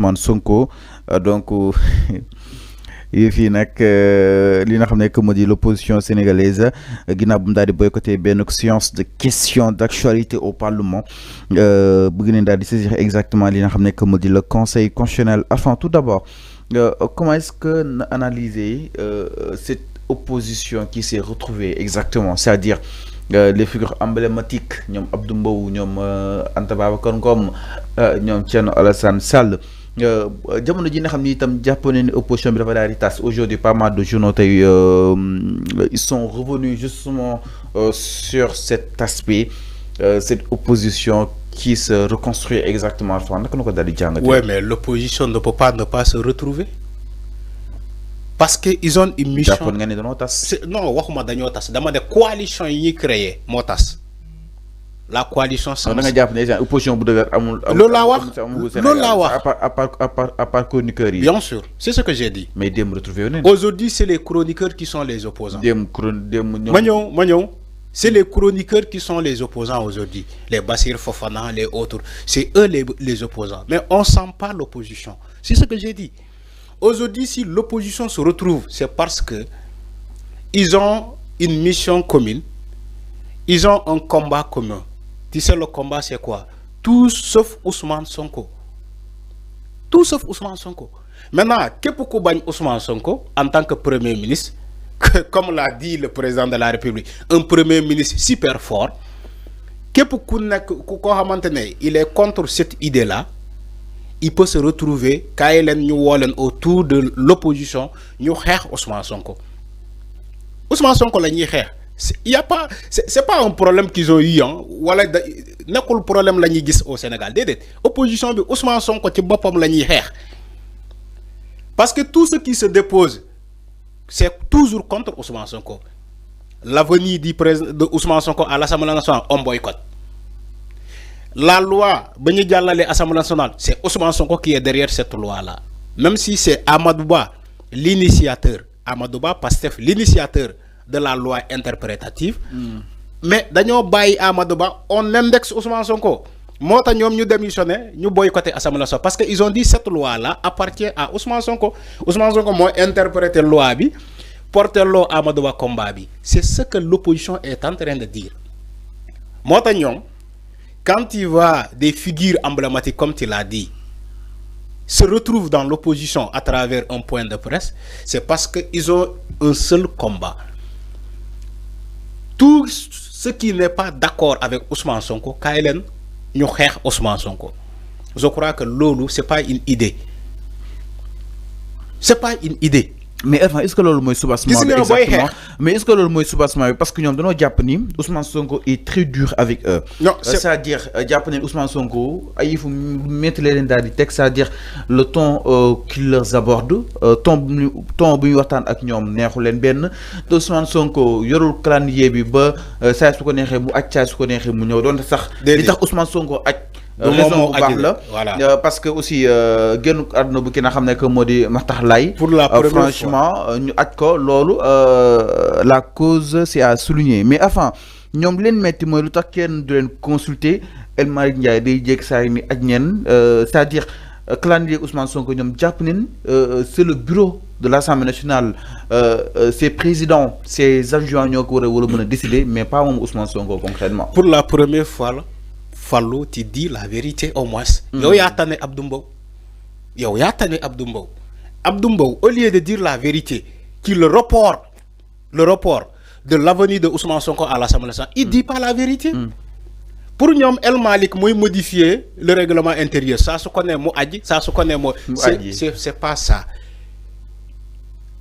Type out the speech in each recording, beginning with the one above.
Ousmane Sonko donc yëf yi nag li nga xam ne que moo di l'opposition sénégalaise ginnaaw bu mu daal di boycotté benn séance de questions d'actualité au Parlement bëgg nañ daal di saisir exactement li nga xam ne que moo di le Conseil constitutionnel. Enfin, tout d'abord, comment est-ce que analyser cette opposition qui s'est retrouvée exactement, c'est-à-dire les figures emblématiques ñoom Abdou Mbow ñoom Anta Babacar Ngom ñoom Thierno Alassane Sall jamono ji nga xam ni itam jàpp nañu ne opposition bi dafa daal di tas aujourd'hui pas mal de journaux tey ils sont revenus justement sur cet aspect cette opposition qui se reconstruit exactement fa naka na ko daal di jàngatee. Ouais, mais l'opposition ne peut pas ne pas se retrouver parce que ils ont une mission. jàppoon nga ne dañoo tas. Non, waxuma dañoo tas dama de coalition yi ñuy créé moo tas. La coalition sans. da nga jàpp ne opposition bu dëgër amul. loolu laa wax loolu laa wax à part chroniqueurs yi. Bien sûr, c'est ce que j'ai dit. mais démb retrouvé wu Aujourd'hui, c'est les chroniqueurs qui sont les opposants. démb ma ñëw c'est les chroniqueurs qui sont les opposants aujourd'hui. Les Bassir Fofana, les autres, c'est eux les opposants. Mais on sent pas l'opposition. C'est ce que j'ai dit. Aujourd'hui, si l'opposition se retrouve, c'est parce que ils ont une mission commune, ils ont un combat commun. Tu sais, le combat, c'est quoi? Tout sauf Ousmane Sonko. Tout sauf Ousmane Sonko. Maintenant, qu'est-ce que bagne Ousmane Sonko en tant que Premier ministre, comme l'a dit le président de la République, un Premier ministre super fort, qu'est-ce que il est contre cette idée-là, il peut se retrouver quand il est autour de l'opposition, nous Ousmane Sonko. Ousmane Sonko la ñuy xeex. Il y a pas, c'est pas un problème qu'ils ont eu, hein. Voilà, nekul problème la ñuy gis au Sénégal. Dédé, opposition bi Ousmane Sonko ci bopam la ñuy xeex. Parce que tout ce qui se dépose, c'est toujours contre Ousmane Sonko. L'avenir du président de Ousmane Sonko à l'Assemblée nationale, on boycotte. La loi, Beni Dialale Assemblée nationale, c'est Ousmane Sonko qui est derrière cette loi-là. Même si c'est Amadouba, l'initiateur, Amadouba Pastef, l'initiateur de la loi interprétative. Mais dañoo bàyyi Amadou Ba on indexe Ousmane Sonko moo tax ñoom ñu démissionné ñu boycotté Assemblée nationale parce que ils ont dit cette loi là appartient à Ousmane Sonko. Ousmane Sonko moo interprété loi bi porté loo Amadou Ba combat bi. C'est ce que l'opposition est en train de dire. Moo tax ñoom quand tu vois des figures emblématiques comme tu l'as dit se retrouvent dans l'opposition à travers un point de presse, c'est parce qu'ils ont un seul combat. Tout ce qui n'est pas d'accord avec Ousmane Sonko, Kaelen, nous xex Ousmane Sonko. Je crois que lolu c'est pas une idée. C'est pas une idée. Mais est-ce que lolu moy soubassement exactement? Mais est-ce que lolu moy soubassement parce que ñom dañoo japp ni Ousmane Sonko est très dur avec eux. Non, c'est-à-dire japp ni Ousmane Sonko ay fu mettre leen dal di texte, c'est-à-dire le ton qu'il leur aborde, ton bu ñu waxtaan ak ñom neexu leen benn. Ousmane Sonko yorul calendrier bi ba saa su ko neexee mu acc su ko neexee mu ñëw doon sax li tax Ousmane Sonko acc raison bu baax la voilà. Parce que aussi génn àdduna bu ki nga xam ne que moo di Makhtar Laye pour la première franchement ñu aj ko loolu la cause c'est à souligner. Mais enfin ñoom leen metti mooy lu tax kenn du leen consulter El Malick Ndiaye day jéeg saa ni aj ñeen c'est-à-dire calendrier Ousmane Sonko ñoom jàpp nañ c'est le bureau de l'Assemblée nationale, ses présidents, ses adjoints ñoo ko war a mën a décider mais pas moom Ousmane Sonko concrètement. Pour la première fois Fallou, tu dis la vérité au moins. Yo ya tane Abdou Mbow. Yo ya tane Abdou Mbow. Abdou Mbow, au lieu de dire la vérité, qui le report de l'avenir de Ousmane Sonko à l'Assemblée nationale, il dit pas la vérité. Pour nous, El Malik, moi modifier le règlement intérieur. Ça se connaît, moi adi, ça se connaît, moi. C'est pas ça.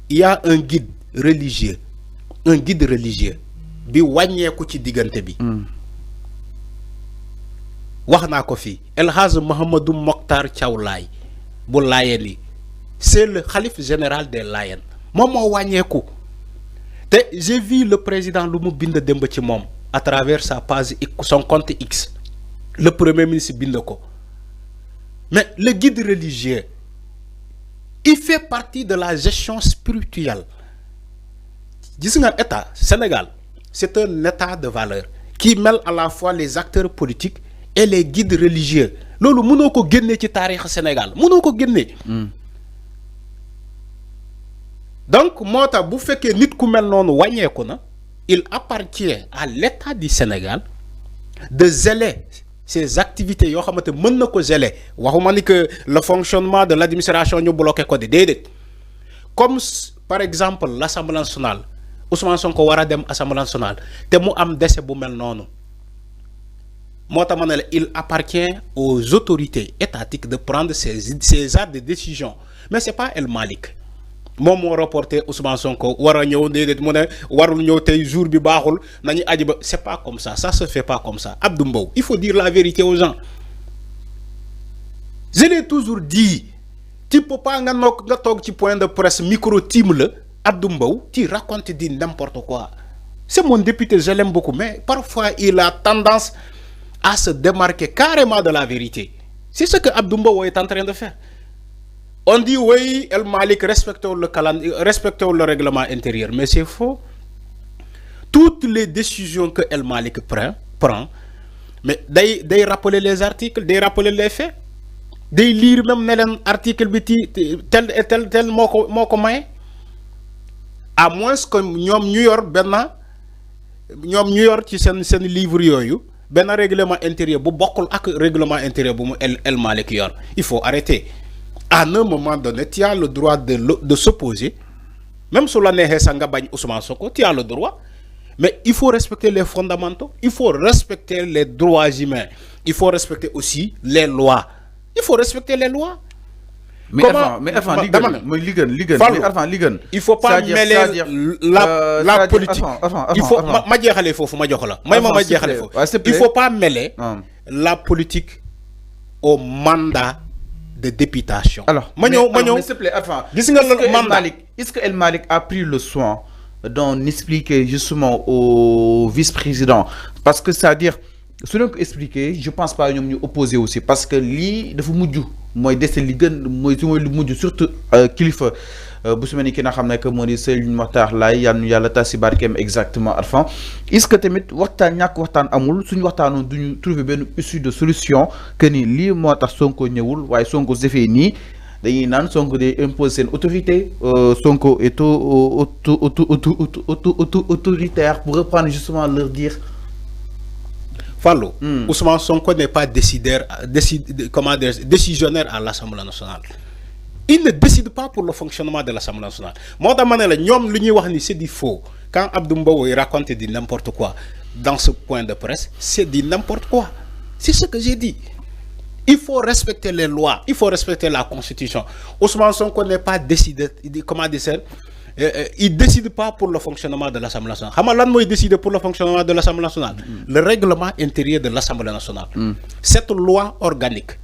Il y a un guide religieux. Bi wàññeeku ci diggante bi. wax naa ko fii El Hadj Mouhamadou Mokhtar Thiaw Laye bu Laayeen yi c'est le khalife général des Laayeen moom moo wàññeeku te j'ai vu le président lu mu bind démb ci moom à travers sa page son compte X le premier ministre bind ko mais le guide religieux il fait partie de la gestion spirituelle gis nga état Sénégal c'est un état de valeur qui mêle à la fois les acteurs politiques et les guides religieux loolu mënoo ko génne ci taarix Sénégal mënoo ko génne. Donc moo tax bu fekkee nit ku mel noonu wàññeeku na il appartient à l'État du Sénégal de zéler ces activités yoo xamante mën na ko zéler waxuma ni que le fonctionnement de l'administration ñu bloqué ko de déedéet comme par exemple l'Assemblée nationale Ousmane Sonko war a dem Assemblée nationale te mu am décès bu mel noonu moo tax ma ne la il appartient aux autorités étatiques de prendre ces actes de décision mais c'est pas El Malick moom moo reporté Ousmane Sonko war a ñëw déedéet mu ne warul ñëw tey jour bi baaxul nañu aji ba c'est pas comme ça se fait pas comme ça Abdou Mbow il faut dire la vérité aux gens je l'ai toujours dit tu peux pas nga toog ci point de presse micro team la Abdou Mbow tu racontes di n'importe quoi c'est mon député je l'aime beaucoup mais parfois il a tendance à se démarquer carrément de la vérité c'est ce que Abdou Mbow est en train de faire. On dit oui, El Malick respecte le règlement intérieur, mais c'est faux. Toutes les décisions que El Malick prend, mais day rappeler les articles, day rappeler les faits, day lire même les articles tel et tel moko may. À moins que ñom New York ci sen livre yoyu ben règlement intérieur bu bokul ak règlement intérieur bu El Malick yor. Il faut arrêter. À un moment donné, tu as le droit de s'opposer. Même sur la Nehesanga Bagn Ousmane Sonko, tu as le droit. Mais il faut respecter les fondamentaux. Il faut respecter les droits humains. Il faut respecter aussi les lois. Il faut respecter les lois. Mais enfin, il faut pas mêler la politique. Il faut il faut pas mêler la politique au mandat de députation. Alors, s'il te plaît, est-ce que El Malick a pris le soin d'en expliquer justement au vice-président? Parce que c'est-à-dire, si on peut expliquer, je pense pas nous opposer aussi. Parce que lui, il faut mouiller. Moi, c'est le surtout kilifa. Bu su mel ni ki nga xam ne que moo di Serigne Makhtar Laye yal na yàlla tas si barkeem exactement Arfan est-ce que tamit waxtaan ñàkk waxtaan amul suñu waxtaanoon duñu trouver benn issue de solution que ni lii moo tax Sonko ñëwul waaye Sonko su defee nii dañuy naan Sonko day imposer seen autorité Sonko est autoritaire pour reprendre justement leur dire. Fallou, Ousmane Sonko n'est pas décisionnaire à l'Assemblée nationale. Il ne décide pas pour le fonctionnement de l'Assemblée nationale. Moi, c'est du faux. Quand Abdou Mbow raconte du n'importe quoi dans ce point de presse, c'est du n'importe quoi. C'est ce que j'ai dit. Il faut respecter les lois, il faut respecter la Constitution. Ousmane Sonko n'est pas décidé, comment dire, il ne décide pas pour le fonctionnement de l'Assemblée nationale. Hamalan il décide pour le fonctionnement de l'Assemblée nationale. Le règlement intérieur de l'Assemblée nationale. Cette loi organique,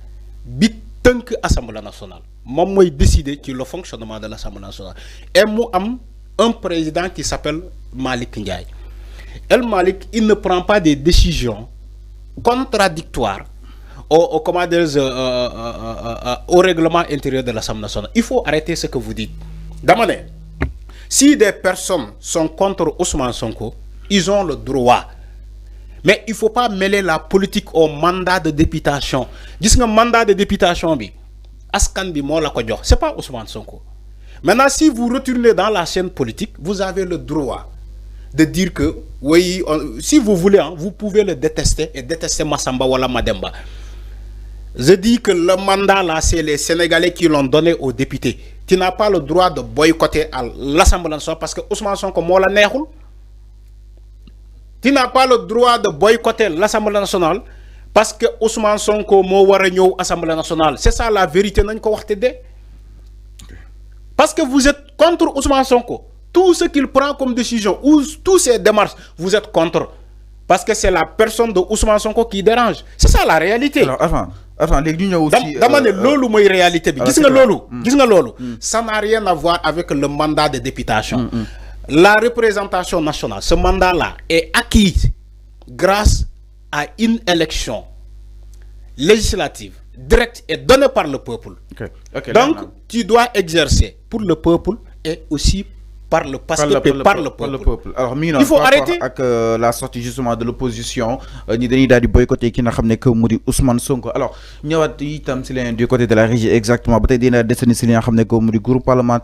bitank Assemblée nationale. Moi, décider sur le fonctionnement de l'Assemblée nationale. Et moi, un président qui s'appelle Malick Ndiaye. El Malick, il ne prend pas des décisions contradictoires au règlement intérieur de l'Assemblée nationale. Il faut arrêter ce que vous dites. Damane, si des personnes sont contre Ousmane Sonko, ils ont le droit. Mais il ne faut pas mêler la politique au mandat de députation. Dis que mandat de députation, askan bi mo la ko jox c'est pas Ousmane Sonko. Maintenant si vous retournez dans la scène politique, vous avez le droit de dire que oui, si vous voulez vous pouvez le détester et détester Massamba wala Mademba. Je dis que le mandat là c'est les Sénégalais qui l'ont donné aux députés. Tu n'as pas le droit de boycotter à l'Assemblée nationale parce que Ousmane Sonko mo la neexul. Tu n'as pas le droit de boycotter l'Assemblée nationale parce que Ousmane Sonko mo wara ñew Assemblée nationale. C'est ça la vérité nañ ko waxté dé. Parce que vous êtes contre Ousmane Sonko. Tout ce qu'il prend comme décision ou tous ses démarches, vous êtes contre. Parce que c'est la personne de Ousmane Sonko qui dérange. C'est ça la réalité. Alors avant les ñëw aussi dama né lolu moy réalité bi. Gis nga lolu. Ça n'a rien à voir avec le mandat de députation. La représentation nationale, ce mandat-là est acquis grâce à une élection législative directe et donnée par le peuple. Donc, tu dois exercer pour le peuple et aussi par le PASTEF et par le peuple. Alors il faut arrêter avec la sortie justement de l'opposition ni dañuy daal di boycotter ki nga xam que mu di Ousmane Sonko. Alors ñëwaat itam si leen du côté de la régie exactement ba tey dina desandi si li nga xam que mu di groupe parlementaire